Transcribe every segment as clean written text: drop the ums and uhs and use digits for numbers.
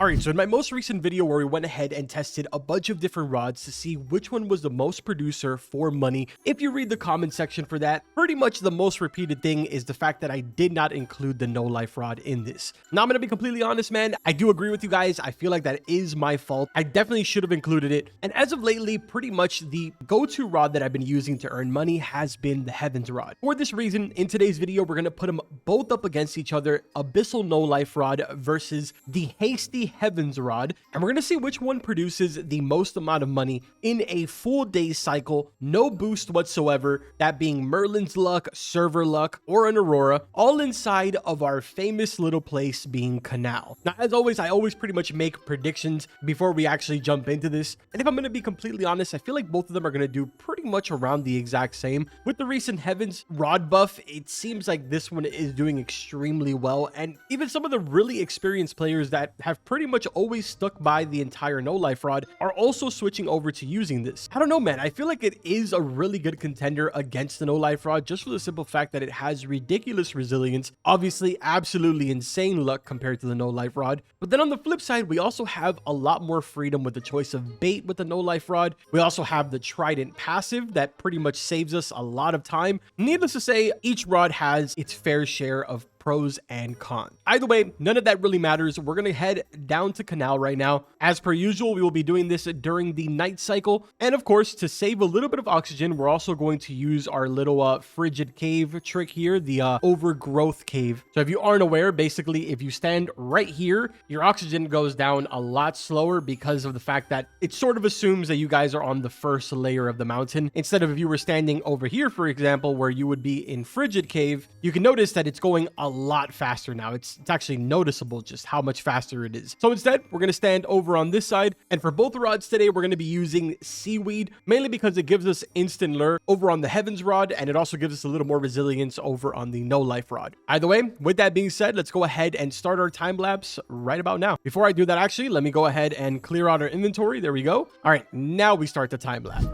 Alright, so in my most recent video where we went ahead and tested a bunch of different rods to see which one was the most producer for money, if you read the comment section for that, pretty much the most repeated thing is the fact that I did not include the no life rod in this. Now I'm going to be completely honest, man, I do agree with you guys. I feel like that is my fault. I definitely should have included it. And as of lately, pretty much the go-to rod that I've been using to earn money has been the Heavens rod. For this reason, in today's video, we're going to put them both up against each other, Abyssal no life rod versus the Hasty Heavens rod, and we're going to see which one produces the most amount of money in a full day cycle, no boost whatsoever, that being Merlin's luck, server luck, or an Aurora, all inside of our famous little place being Canal. Now, as always, I always pretty much make predictions before we actually jump into this, and if I'm going to be completely honest, I feel like both of them are going to do pretty much around the exact same. With the recent Heavens rod buff, it seems like this one is doing extremely well, and even some of the really experienced players that have pretty much always stuck by the entire no life rod are also switching over to using this. I don't know, man, I feel like it is a really good contender against the no life rod just for the simple fact that it has ridiculous resilience, obviously absolutely insane luck compared to the no life rod. But then on the flip side, we also have a lot more freedom with the choice of bait with the no life rod. We also have the Trident passive that pretty much saves us a lot of time. Needless to say, each rod has its fair share of pros and cons. Either way, none of that really matters. We're going to head down to Canal right now. As per usual, we will be doing this during the night cycle. And of course, to save a little bit of oxygen, we're also going to use our little frigid cave trick here, the overgrowth cave. So if you aren't aware, basically, if you stand right here, your oxygen goes down a lot slower because of the fact that it sort of assumes that you guys are on the first layer of the mountain. Instead of if you were standing over here, for example, where you would be in frigid cave, you can notice that it's going a lot faster now. It's actually noticeable just how much faster it is. So instead, we're going to stand over on this side. And for both rods today, we're going to be using Seaweed, mainly because it gives us instant lure over on the Heavens rod, and it also gives us a little more resilience over on the no life rod. Either way, with that being said, let's go ahead and start our time lapse right about now. Before I do that, actually, let me go ahead and clear out our inventory. There we go. All right, now we start the time lapse.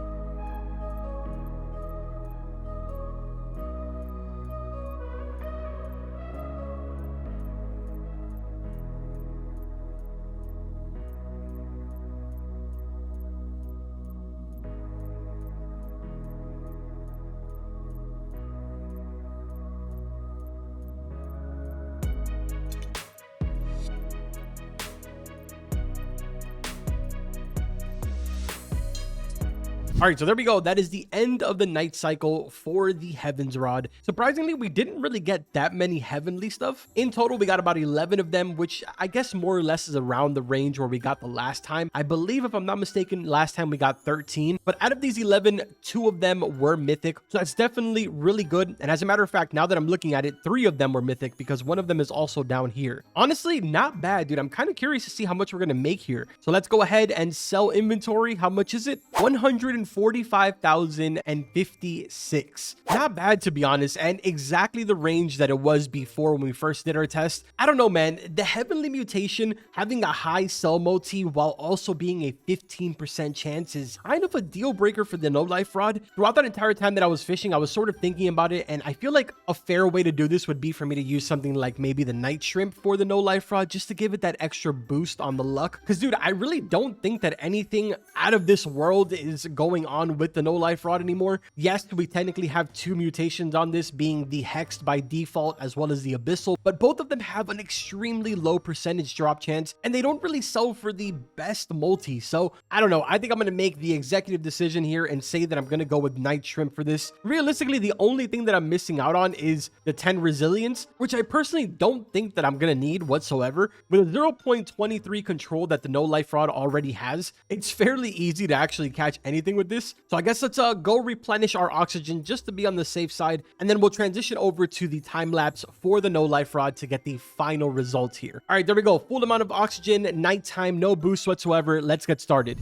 All right, so there we go. That is the end of the night cycle for the Heavens rod. Surprisingly, we didn't really get that many heavenly stuff. In total, we got about 11 of them, which I guess more or less is around the range where we got the last time. I believe, if I'm not mistaken, last time we got 13. But out of these 11, 2 of them were mythic. So that's definitely really good. And as a matter of fact, now that I'm looking at it, 3 of them were mythic because one of them is also down here. Honestly, not bad, dude. I'm kind of curious to see how much we're going to make here. So let's go ahead and sell inventory. How much is it? 145,056. Not bad, to be honest, and exactly the range that it was before when we first did our test. I don't know, man. The heavenly mutation having a high sell multi while also being a 15% chance is kind of a deal breaker for the no life rod. Throughout that entire time that I was fishing, I was sort of thinking about it, and I feel like a fair way to do this would be for me to use something like maybe the night shrimp for the no life rod just to give it that extra boost on the luck. Because, dude, I really don't think that anything out of this world is going on with the no life rod anymore. Yes, we technically have 2 mutations on this, being the hexed by default as well as the abyssal, but both of them have an extremely low percentage drop chance, and they don't really sell for the best multi. So I don't know. I think I'm going to make the executive decision here and say that I'm going to go with night shrimp for this. Realistically, the only thing that I'm missing out on is the 10 resilience, which I personally don't think that I'm going to need whatsoever. With a 0.23 control that the no life rod already has, it's fairly easy to actually catch anything with this. So I guess let's go replenish our oxygen just to be on the safe side, and then we'll transition over to the time lapse for the no life rod to get the final results here. All right, there we go. Full amount of oxygen, nighttime, no boost whatsoever. Let's get started.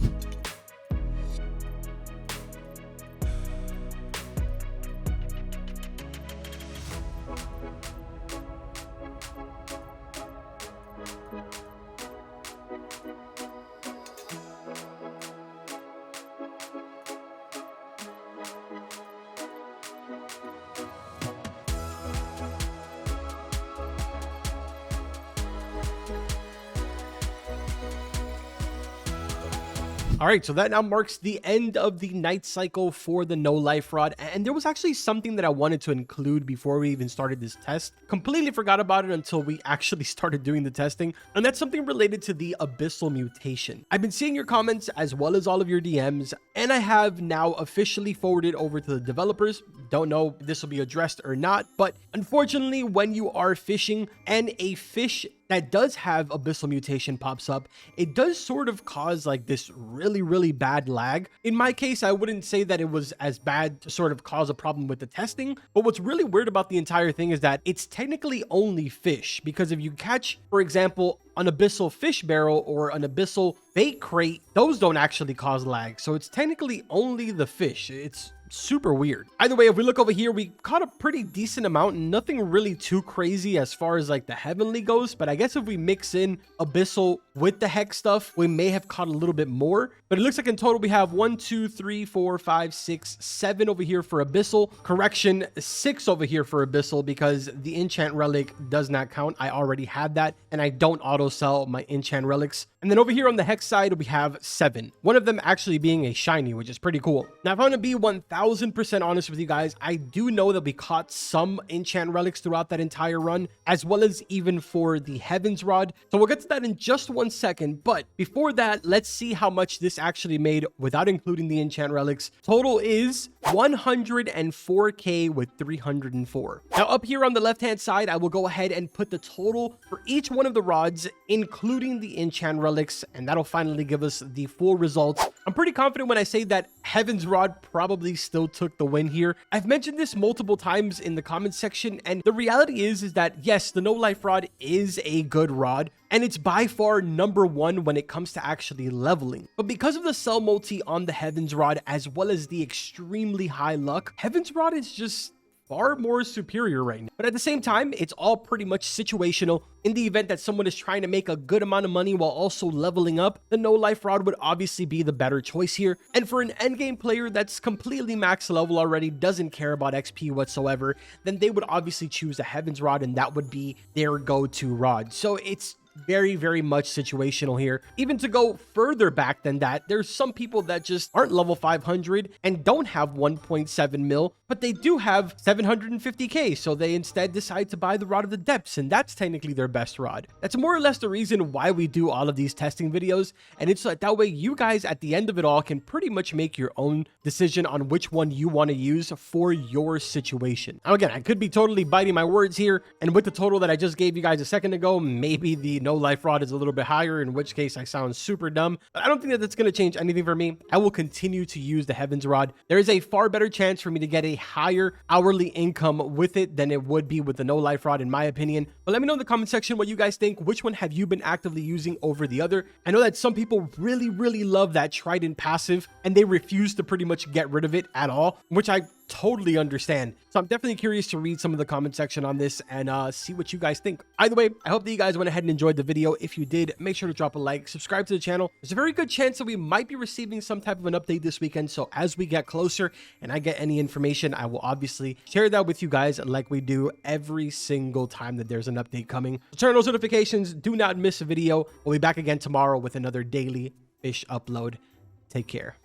All right, so that now marks the end of the night cycle for the no life rod. And there was actually something that I wanted to include before we even started this test. Completely forgot about it until we actually started doing the testing. And that's something related to the abyssal mutation. I've been seeing your comments as well as all of your DMs, and I have now officially forwarded over to the developers. Don't know if this will be addressed or not, but unfortunately, when you are fishing and a fish that does have abyssal mutation pops up, it does sort of cause like this really bad lag. In my case, I wouldn't say that it was as bad to sort of cause a problem with the testing, but what's really weird about the entire thing is that it's technically only fish, because if you catch, for example, an abyssal fish barrel or an abyssal bait crate, those don't actually cause lag. So it's technically only the fish. It's super weird. Either way, if we look over here, we caught a pretty decent amount, nothing really too crazy as far as like the heavenly goes, but I guess if we mix in abyssal with the hex stuff, we may have caught a little bit more. But it looks like in total we have 1 2 3 4 5 6 7 over here for abyssal. Correction, 6 over here for abyssal, because the enchant relic does not count. I already had that, and I don't auto sell my enchant relics. And then over here on the hex side, we have 7. One of them actually being a shiny, which is pretty cool. Now, if I want to be 1000% honest with you guys, I do know that we caught some enchant relics throughout that entire run, as well as even for the heavens rod. So we'll get to that in just 1 second. But before that, let's see how much this actually made without including the enchant relics. Total is 104k with 304. Now up here on the left hand side, I will go ahead and put the total for each one of the rods, including the enchant relics, and that'll finally give us the full results. I'm pretty confident when I say that heaven's rod probably still took the win here. I've mentioned this multiple times in the comment section, and the reality is that yes, the no life rod is a good rod, and it's by far #1 when it comes to actually leveling. But because of the sell multi on the heavens rod, as well as the extremely high luck, heavens rod is just far more superior right now. But at the same time, it's all pretty much situational. In the event that someone is trying to make a good amount of money while also leveling up, the no life rod would obviously be the better choice here. And for an endgame player that's completely max level already, doesn't care about XP whatsoever, then they would obviously choose the heavens rod, and that would be their go-to rod. So it's very much situational here. Even to go further back than that, there's some people that just aren't level 500 and don't have 1.7 mil, but they do have 750k, so they instead decide to buy the Rod of the Depths, and that's technically their best rod. That's more or less the reason why we do all of these testing videos, and it's like that way you guys at the end of it all can pretty much make your own decision on which one you want to use for your situation. Now again, I could be totally biting my words here, and with the total that I just gave you guys a second ago, maybe the no life rod is a little bit higher, in which case I sound super dumb, but I don't think that that's going to change anything for me. I will continue to use the heavens rod. There is a far better chance for me to get a higher hourly income with it than it would be with the no life rod, in my opinion. But let me know in the comment section what you guys think. Which one have you been actively using over the other? I know that some people really love that trident passive, and they refuse to pretty much get rid of it at all, which I totally understand. So I'm definitely curious to read some of the comment section on this and see what you guys think. Either way, I hope that you guys went ahead and enjoyed the video. If you did, make sure to drop a like, subscribe to the channel. There's a very good chance that we might be receiving some type of an update this weekend. So as we get closer and I get any information, I will obviously share that with you guys like we do every single time that there's an update coming. So turn on those notifications. Do not miss a video. We'll be back again tomorrow with another daily fish upload. Take care.